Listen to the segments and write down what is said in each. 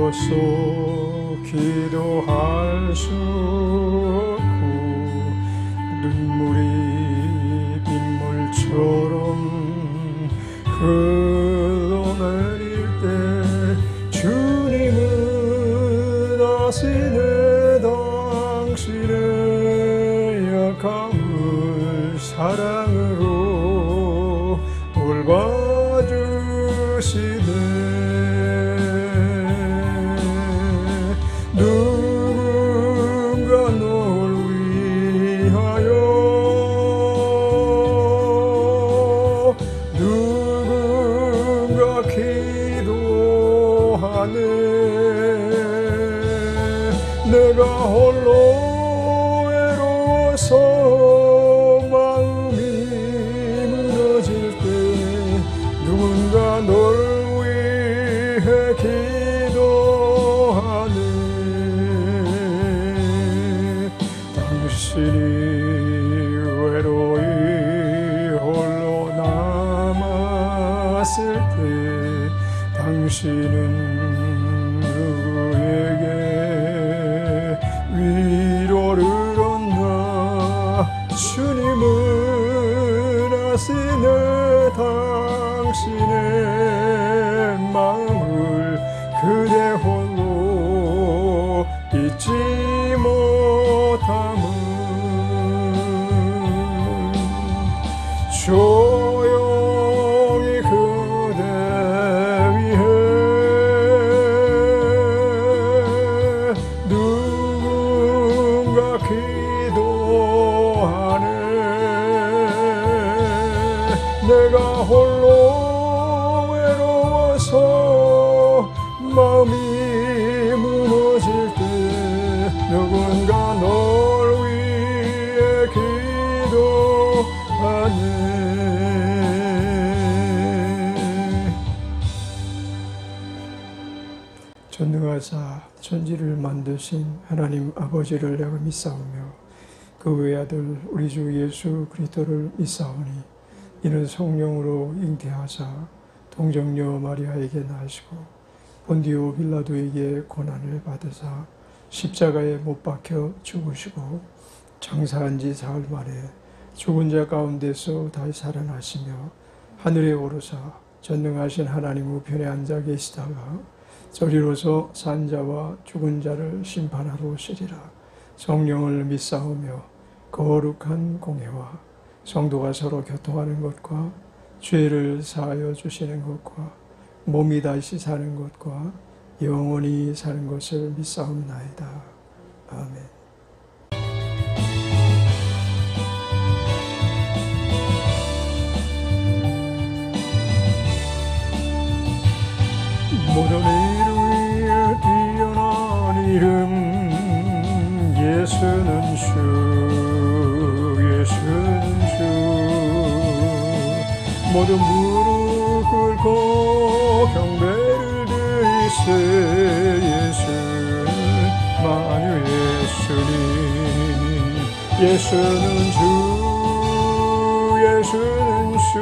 비로소 기도할 수 없고 눈물이 빗물처럼 흘러내릴 때 주님은 아시네 당신의 약함을 사랑으로 돌봐주시네. 누군가 널 위하여 누군가 기도하네. 내가 홀로 외로워서 마음이 무너질 때 누군가 널 위해 기도하네. 당신이 외로이 홀로 남았을 때 당신은 누구에게 위로를 얻나. 주님은 아시네 당신의 마음을 그대 홀로 잊지 못함은. 조용히 그대 위해 누군가 기도하네. 내가 홀로 외로워서 마음이 무너질 때 누군가 널 위해 기도하네. 전능하사 천지를 만드신 하나님 아버지를 내가 믿사오며 그 외아들 우리 주 예수 그리스도를 믿사오니 이는 성령으로 잉태하사 동정녀 마리아에게 나시고 본디오 빌라도에게 고난을 받으사 십자가에 못 박혀 죽으시고 장사한 지 사흘 만에 죽은 자 가운데서 다시 살아나시며 하늘에 오르사 전능하신 하나님 우편에 앉아 계시다가 저리로서 산자와 죽은 자를 심판하러 오시리라. 성령을 믿사오며 거룩한 공회와 성도가 서로 교통하는 것과 죄를 사하여 주시는 것과 몸이 다시 사는 것과 영원히 사는 것을 믿사옵나이다. 아멘. 모든 일 위에 뛰어난 이름 예수는 주 예수는 주. 모든 무릎 꿇고 경배를 드리세. 예수는 만유의 주님. 예수는 주 예수는 주.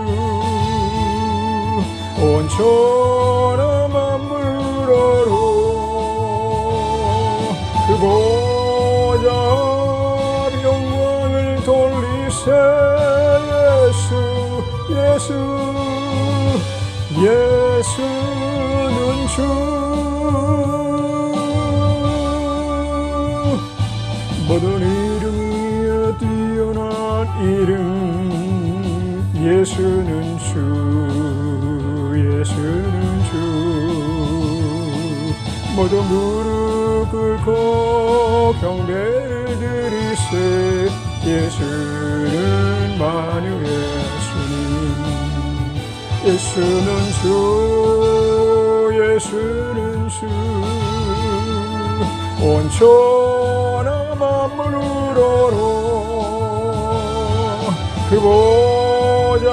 온 천하 만물어로 그 보좌 영광을 돌리세. 예수 예수는 주. 모든 이름 위에 뛰어난 이름 예수는 주 예수는 주. 모든 무릎 꿇고 경배를 드리세. 예수는 만유의 주님. 예수는 주 예수는 주. 온 천하 만물으로로 그 보좌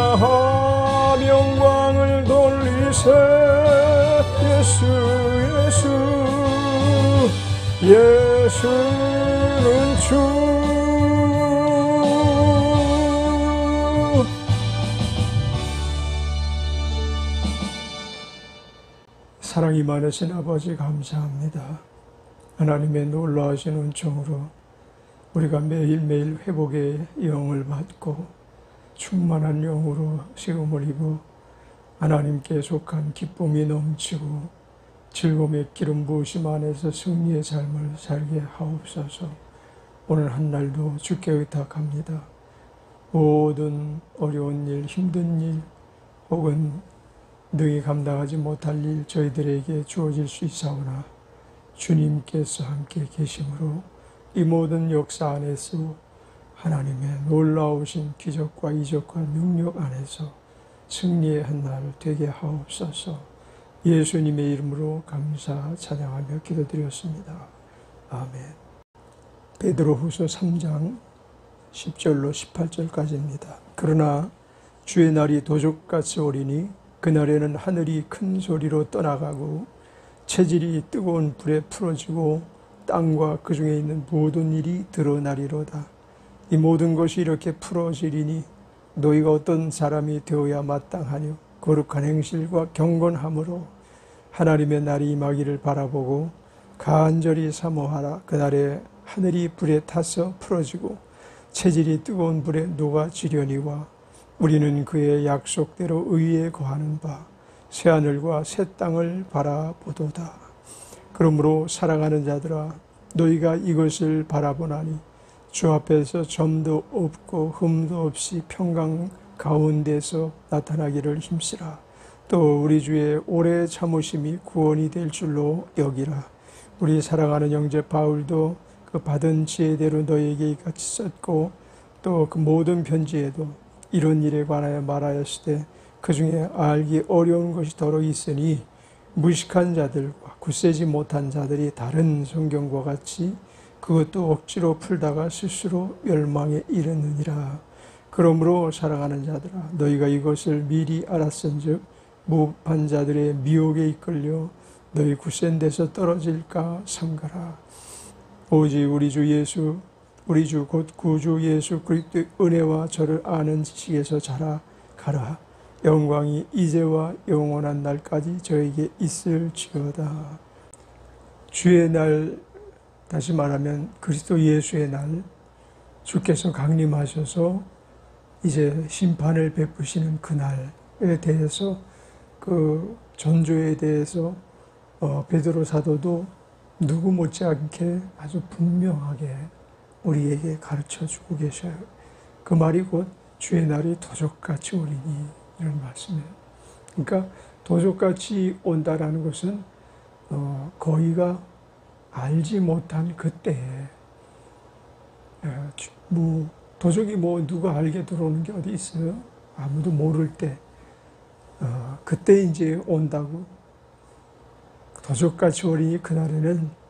영광을 돌리세. 예수는 주. 사랑이 많으신 아버지 감사합니다. 하나님의 놀라우신 은총으로 우리가 매일매일 회복의 영을 받고 충만한 영으로 세움을 입어 하나님께 속한 기쁨이 넘치고 즐거움의 기름 부으심 안에서 승리의 삶을 살게 하옵소서. 오늘 한 날도 주께 의탁합니다. 모든 어려운 일, 힘든 일 혹은 능히 감당하지 못할 일 저희들에게 주어질 수 있사오나 주님께서 함께 계심으로 이 모든 역사 안에서 하나님의 놀라우신 기적과 이적과 능력 안에서 승리의 한 날 되게 하옵소서. 예수님의 이름으로 감사 찬양하며 기도드렸습니다. 아멘. 베드로후서 3장 10절로 18절까지입니다. 그러나 주의 날이 도적같이 오리니 그날에는 하늘이 큰 소리로 떠나가고 체질이 뜨거운 불에 풀어지고 땅과 그 중에 있는 모든 일이 드러나리로다. 이 모든 것이 이렇게 풀어지리니 너희가 어떤 사람이 되어야 마땅하뇨. 거룩한 행실과 경건함으로 하나님의 날이 임하기를 바라보고 간절히 사모하라. 그날에 하늘이 불에 타서 풀어지고 체질이 뜨거운 불에 녹아지려니와 우리는 그의 약속대로 의에 거하는 바 새하늘과 새 땅을 바라보도다. 그러므로 사랑하는 자들아 너희가 이것을 바라보나니 주 앞에서 점도 없고 흠도 없이 평강 가운데서 나타나기를 힘쓰라. 또 우리 주의 오래 참으심이 구원이 될 줄로 여기라. 우리 사랑하는 형제 바울도 그 받은 지혜대로 너희에게 이같이 썼고 또 그 모든 편지에도 이런 일에 관하여 말하였으되 그 중에 알기 어려운 것이 더러 있으니 무식한 자들과 굳세지 못한 자들이 다른 성경과 같이 그것도 억지로 풀다가 스스로 멸망에 이르느니라. 그러므로 사랑하는 자들아 너희가 이것을 미리 알았은즉 무법한 자들의 미혹에 이끌려 너희 굳센 데서 떨어질까 삼가라. 오직 우리 주 곧 구주 예수 그리스도의 은혜와 저를 아는 지식에서 자라가라. 영광이 이제와 영원한 날까지 저에게 있을지어다. 주의 날, 다시 말하면 그리스도 예수의 날, 주께서 강림하셔서 이제 심판을 베푸시는 그날에 대해서 그 전조에 대해서 베드로 사도도 누구 못지않게 아주 분명하게 우리에게 가르쳐주고 계셔요. 그 말이 곧 주의 날이 도적같이 오리니 이런 말씀이에요. 그러니까 도적같이 온다라는 것은 거의가 알지 못한 그때에 도적이 누가 알게 들어오는 게 어디 있어요? 아무도 모를 때 그때 이제 온다고. 도적같이 오리니 그날에는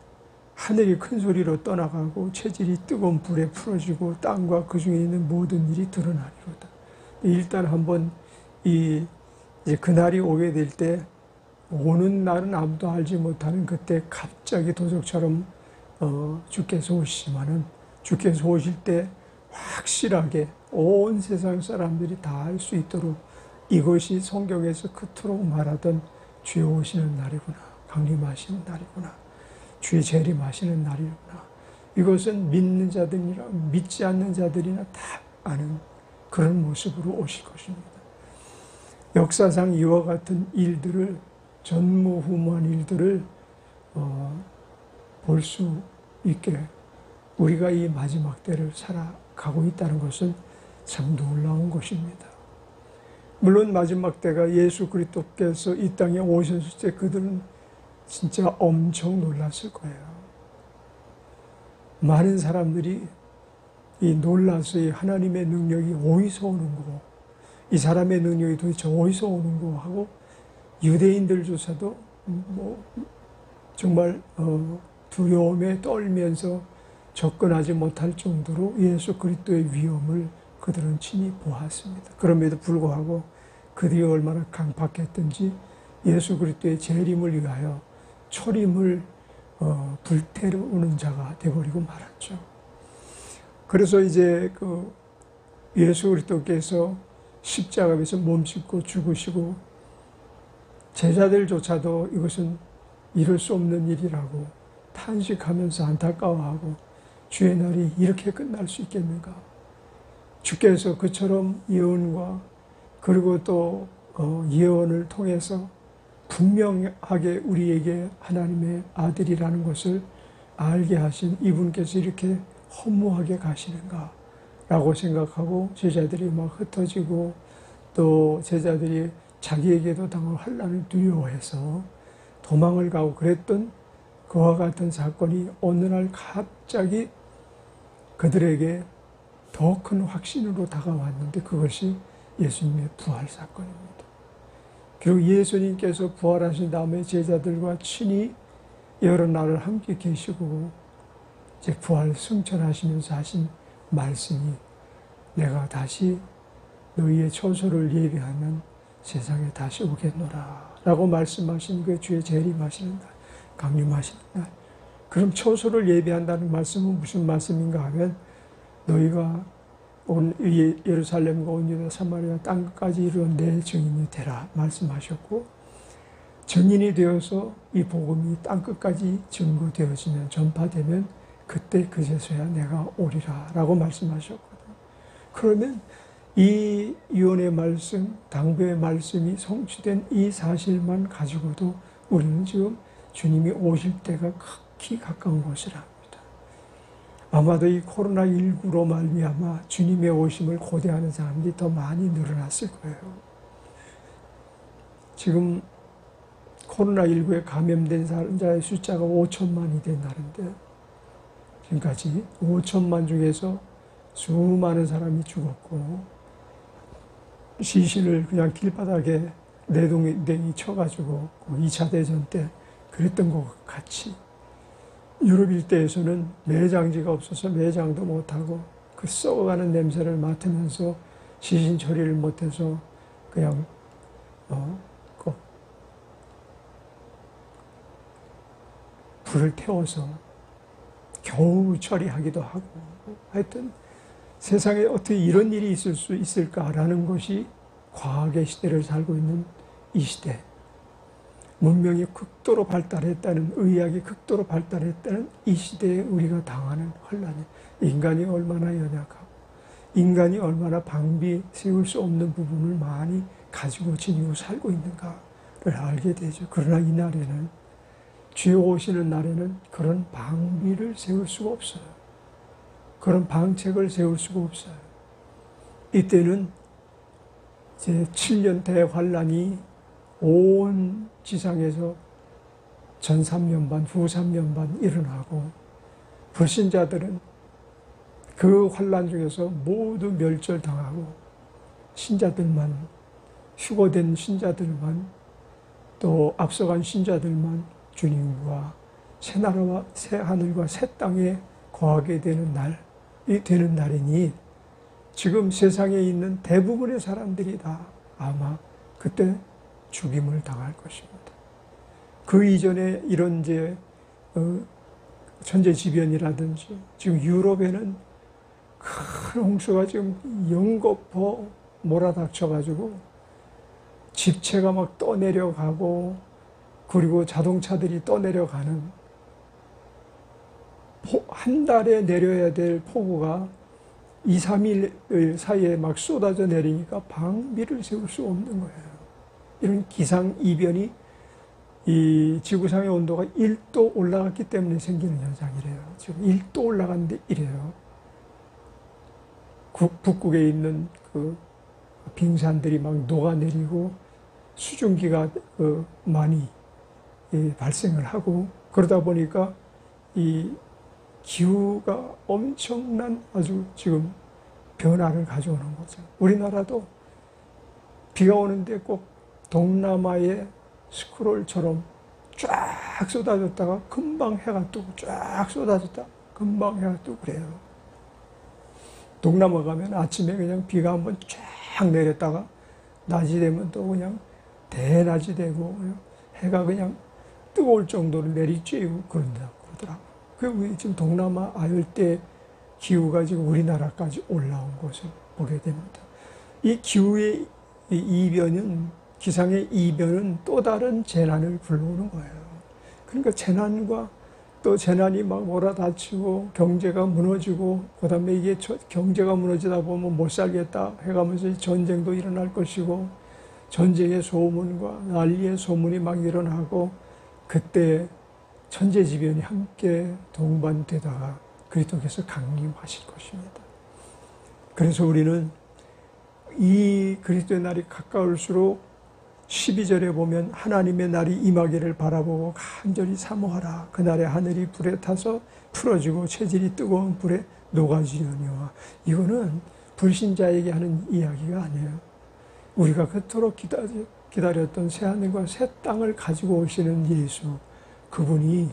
하늘이 큰 소리로 떠나가고 체질이 뜨거운 불에 풀어지고 땅과 그 중에 있는 모든 일이 드러나리로다. 일단 한번 이제 그날이 오게 될 때 오는 날은 아무도 알지 못하는 그때 갑자기 도적처럼 주께서 오시지만은 주께서 오실 때 확실하게 온 세상 사람들이 다 알 수 있도록 이것이 성경에서 그토록 말하던 주의 오시는 날이구나. 강림하시는 날이구나. 주의 재림하시는 날이구나. 이것은 믿는 자들이나 믿지 않는 자들이나 다 아는 그런 모습으로 오실 것입니다. 역사상 이와 같은 일들을 전무후무한 일들을 볼 수 있게 우리가 이 마지막 때를 살아가고 있다는 것은 참 놀라운 것입니다. 물론 마지막 때가 예수 그리스도께서 이 땅에 오셨을 때 그들은 진짜 엄청 놀랐을 거예요. 많은 사람들이 이 놀라서 이 하나님의 능력이 어디서 오는 거, 이 사람의 능력이 도대체 어디서 오는 거 하고 유대인들조차도 정말 두려움에 떨면서 접근하지 못할 정도로 예수 그리스도의 위엄을 그들은 친히 보았습니다. 그럼에도 불구하고 그들이 얼마나 강팍했든지 예수 그리스도의 재림을 위하여 초림을 불태우는 자가 되어버리고 말았죠. 그래서 이제 그 예수 그리스도께서 십자가에서 몸 싣고 죽으시고 제자들조차도 이것은 이룰 수 없는 일이라고 탄식하면서 안타까워하고 주의 날이 이렇게 끝날 수 있겠는가? 주께서 그처럼 예언과 그리고 또 예언을 통해서 분명하게 우리에게 하나님의 아들이라는 것을 알게 하신 이분께서 이렇게 허무하게 가시는가? 라고 생각하고 제자들이 막 흩어지고 또 제자들이 자기에게도 당할 환난을 두려워해서 도망을 가고 그랬던 그와 같은 사건이 어느 날 갑자기 그들에게 더 큰 확신으로 다가왔는데 그것이 예수님의 부활 사건입니다. 그리고 예수님께서 부활하신 다음에 제자들과 친히 여러 날을 함께 계시고 이제 부활 승천하시면서 하신 말씀이 내가 다시 너희의 처소를 예비하면 세상에 다시 오겠노라 라고 말씀하신 그 주의 재림하시는 날, 강림하시는 날. 그럼 처소를 예비한다는 말씀은 무슨 말씀인가 하면 너희가 온 예루살렘과 온 유다 사마리아 땅끝까지 이르러 내 증인이 되라 말씀하셨고 증인이 되어서 이 복음이 땅끝까지 증거되어지면 전파되면 그때 그제서야 내가 오리라 라고 말씀하셨거든요. 그러면 이 유언의 말씀, 당부의 말씀이 성취된 이 사실만 가지고도 우리는 지금 주님이 오실 때가 극히 가까운 것이라 합니다. 아마도 이 코로나19로 말미암아 주님의 오심을 고대하는 사람들이 더 많이 늘어났을 거예요. 지금 코로나19에 감염된 사람자의 숫자가 5천만이 된다는데 지금까지 5천만 중에서 수많은 사람이 죽었고 시신을 그냥 길바닥에 내동댕이 쳐가지고 2차 대전 때 그랬던 것 같이 유럽 일대에서는 매장지가 없어서 매장도 못하고 그 썩어가는 냄새를 맡으면서 시신 처리를 못해서 그냥 불을 태워서 겨우 처리하기도 하고 하여튼 세상에 어떻게 이런 일이 있을 수 있을까라는 것이 과학의 시대를 살고 있는 이 시대, 문명이 극도로 발달했다는, 의학이 극도로 발달했다는 이 시대에 우리가 당하는 혼란이, 인간이 얼마나 연약하고 인간이 얼마나 방비 세울 수 없는 부분을 많이 가지고 지니고 살고 있는가를 알게 되죠. 그러나 이 날에는, 주여 오시는 날에는 그런 방비를 세울 수가 없어요. 그런 방책을 세울 수가 없어요. 이때는 이제 7년 대환란이 온 지상에서 전 3년 반, 후 3년 반 일어나고 불신자들은 그 환란 중에서 모두 멸절당하고 신자들만, 휴거된 신자들만, 또 앞서간 신자들만 주님과 새 나라와 새 하늘과 새 땅에 거하게 되는 날이 되는 날이니 지금 세상에 있는 대부분의 사람들이 다 아마 그때 죽임을 당할 것입니다. 그 이전에 이런 이제 천재지변이라든지 지금 유럽에는 큰 홍수가 지금 연거푸 몰아닥쳐가지고 집체가 막 떠내려가고 그리고 자동차들이 떠내려가는 한 달에 내려야 될 폭우가 2, 3일 사이에 막 쏟아져 내리니까 방비를 세울 수 없는 거예요. 이런 기상이변이 이 지구상의 온도가 1도 올라갔기 때문에 생기는 현상이래요. 지금 1도 올라갔는데 이래요. 북극에 있는 그 빙산들이 막 녹아내리고 수증기가 많이 발생을 하고 그러다 보니까 이 기후가 엄청난 아주 지금 변화를 가져오는 거죠. 우리나라도 비가 오는데 꼭 동남아의 스크롤처럼 쫙 쏟아졌다가 금방 해가 뜨고 쫙 쏟아졌다 금방 해가 뜨고 그래요. 동남아 가면 아침에 그냥 비가 한번 쫙 내렸다가 낮이 되면 또 그냥 대낮이 되고 해가 그냥 뜨거울 정도로 내리쬐고 그런다고 그러더라고요. 그 지금 동남아 아열대 기후가 지금 우리나라까지 올라온 것을 보게 됩니다. 이 기후의 이변은 기상의 이변은 또 다른 재난을 불러오는 거예요. 그러니까 재난과 또 재난이 막 몰아닥치고 경제가 무너지고 그다음에 이게 경제가 무너지다 보면 못 살겠다 해가면서 전쟁도 일어날 것이고 전쟁의 소문과 난리의 소문이 막 일어나고 그때 천재지변이 함께 동반되다가 그리스도께서 강림하실 것입니다. 그래서 우리는 이 그리스도의 날이 가까울수록 12절에 보면 하나님의 날이 임하기를 바라보고 간절히 사모하라. 그날에 하늘이 불에 타서 풀어지고 체질이 뜨거운 불에 녹아지려니와. 이거는 불신자에게 하는 이야기가 아니에요. 우리가 그토록 기다렸던 새하늘과 새 땅을 가지고 오시는 예수, 그분이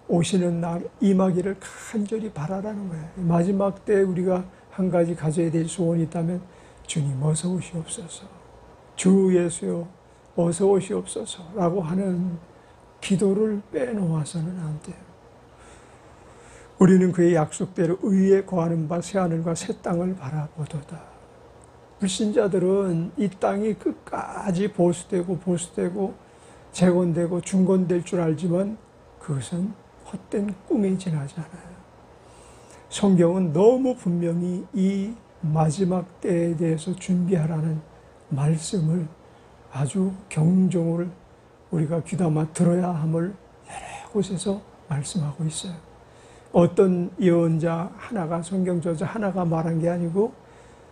오시는 날 임하기를 간절히 바라라는 거예요. 마지막 때 우리가 한 가지 가져야 될 소원이 있다면 주님 어서 오시옵소서, 주 예수여 어서 오시옵소서 라고 하는 기도를 빼놓아서는 안 돼요. 우리는 그의 약속대로 의에 거하는 바 새하늘과 새 땅을 바라보도다. 불신자들은 이 땅이 끝까지 보수되고 재건되고 중건될 줄 알지만 그것은 헛된 꿈에 지나지 않아요. 성경은 너무 분명히 이 마지막 때에 대해서 준비하라는 말씀을 아주 경종을 우리가 귀담아 들어야 함을 여러 곳에서 말씀하고 있어요. 어떤 예언자 하나가, 성경 저자 하나가 말한 게 아니고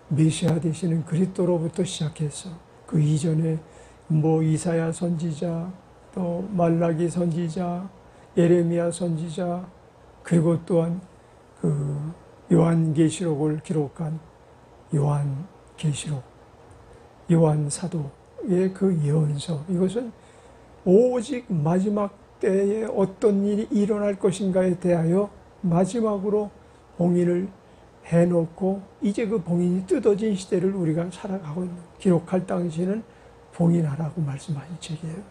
메시아 되시는 그리스도로부터 시작해서 그 이전에 이사야 선지자, 또 말라기 선지자, 예레미야 선지자, 그리고 또한 그 요한계시록을 기록한 요한계시록, 요한 사도의 그 예언서, 이것은 오직 마지막 때에 어떤 일이 일어날 것인가에 대하여 마지막으로 봉인을 해놓고 이제 그 봉인이 뜯어진 시대를 우리가 살아가고 있는, 기록할 당시에는 봉인하라고 말씀하신 책이에요.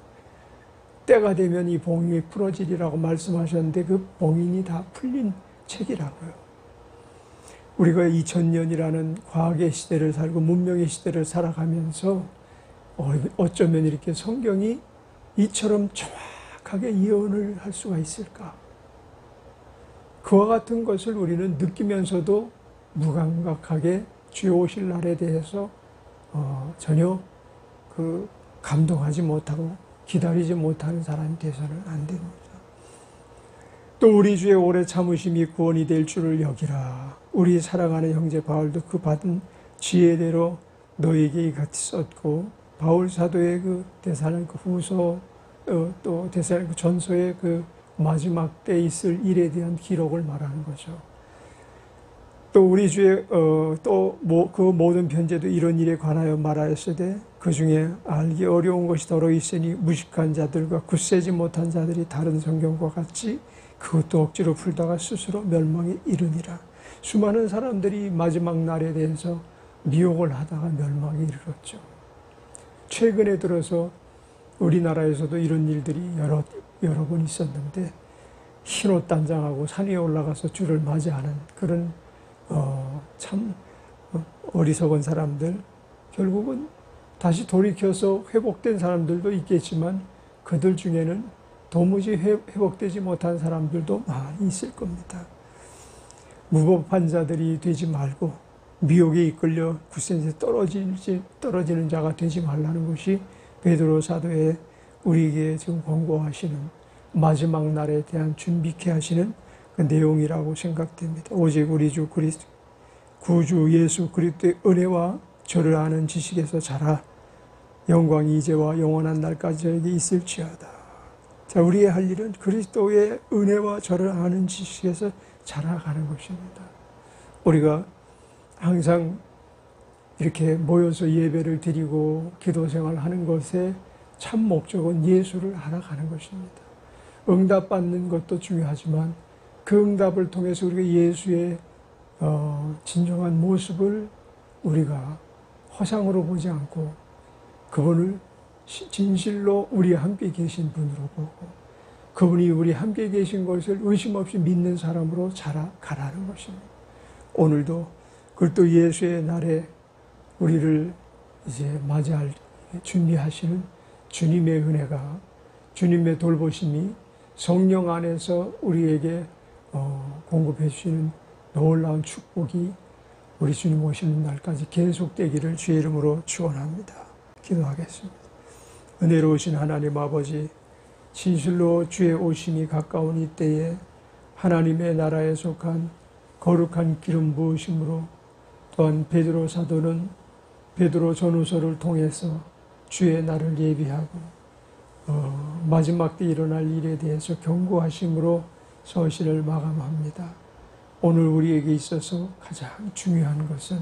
때가 되면 이 봉인이 풀어지리라고 말씀하셨는데 그 봉인이 다 풀린 책이라고요. 우리가 2000년이라는 과학의 시대를 살고 문명의 시대를 살아가면서 어쩌면 이렇게 성경이 이처럼 정확하게 예언을 할 수가 있을까? 그와 같은 것을 우리는 느끼면서도 무감각하게 주여 오실 날에 대해서 전혀 감동하지 못하고 기다리지 못하는 사람이 돼서는 안 됩니다. 또 우리 주의 오래 참으심이 구원이 될 줄을 여기라. 우리 사랑하는 형제 바울도 그 받은 지혜대로 너에게 이같이 썼고, 바울 사도의 그 데살로니가 후서 또 데살로니가 전서의 그 마지막 때 있을 일에 대한 기록을 말하는 거죠. 또 우리 주의 그 모든 편제도 이런 일에 관하여 말하였으되 그 중에 알기 어려운 것이 더러 있으니 무식한 자들과 굳세지 못한 자들이 다른 성경과 같이 그것도 억지로 풀다가 스스로 멸망에 이르니라. 수많은 사람들이 마지막 날에 대해서 미혹을 하다가 멸망에 이르렀죠. 최근에 들어서 우리나라에서도 이런 일들이 여러 번 있었는데, 흰옷 단장하고 산 위에 올라가서 주를 맞이하는 그런 참 어리석은 사람들, 결국은 다시 돌이켜서 회복된 사람들도 있겠지만 그들 중에는 도무지 회복되지 못한 사람들도 많이 있을 겁니다. 무법한 자들이 되지 말고 미혹에 이끌려 굳센데 떨어지는 자가 되지 말라는 것이 베드로 사도의 우리에게 지금 권고하시는 마지막 날에 대한 준비케 하시는 그 내용이라고 생각됩니다. 오직 우리 주 그리스도 구주 예수 그리스도의 은혜와 저를 아는 지식에서 자라 영광이 이제와 영원한 날까지 저에게 있을지어다. 자, 우리의 할 일은 그리스도의 은혜와 저를 아는 지식에서 자라가는 것입니다. 우리가 항상 이렇게 모여서 예배를 드리고 기도 생활하는 것의 참 목적은 예수를 알아가는 것입니다. 응답받는 것도 중요하지만 그 응답을 통해서 우리가 예수의 진정한 모습을 우리가 허상으로 보지 않고 그분을 진실로 우리 함께 계신 분으로 보고 그분이 우리 함께 계신 것을 의심 없이 믿는 사람으로 자라가라는 것입니다. 오늘도 그것도 예수의 날에 우리를 이제 맞이할 준비하시는 주님의 은혜가, 주님의 돌보심이 성령 안에서 우리에게 공급해 주시는 놀라운 축복이 우리 주님 오시는 날까지 계속되기를 주의 이름으로 축원합니다. 기도하겠습니다. 은혜로우신 하나님 아버지, 진실로 주의 오심이 가까운 이때에 하나님의 나라에 속한 거룩한 기름 부으심으로, 또한 베드로 사도는 베드로 전후서를 통해서 주의 날을 예비하고 마지막 때 일어날 일에 대해서 경고하심으로 서신을 마감합니다. 오늘 우리에게 있어서 가장 중요한 것은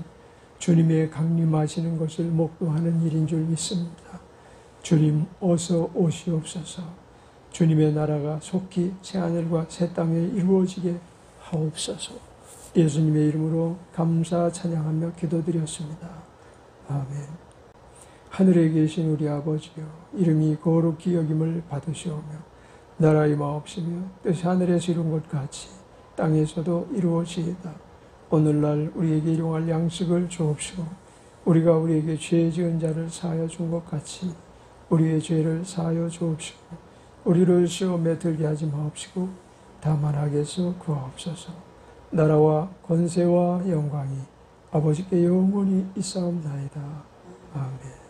주님의 강림하시는 것을 목도하는 일인 줄 믿습니다. 주님 어서 오시옵소서. 주님의 나라가 속히 새하늘과 새 땅에 이루어지게 하옵소서. 예수님의 이름으로 감사 찬양하며 기도드렸습니다. 아멘. 하늘에 계신 우리 아버지여, 이름이 거룩히 여김을 받으시오며 나라의 마옵시며 뜻이 하늘에서 이룬 것 같이 땅에서도 이루어지이다. 오늘날 우리에게 일용할 양식을 주옵시고 우리가 우리에게 죄 지은 자를 사하여 준 것 같이 우리의 죄를 사하여 주옵시고 우리를 시험에 들게 하지 마옵시고 다만 악에서 구하옵소서. 나라와 권세와 영광이 아버지께 영원히 있사옵나이다. 아멘.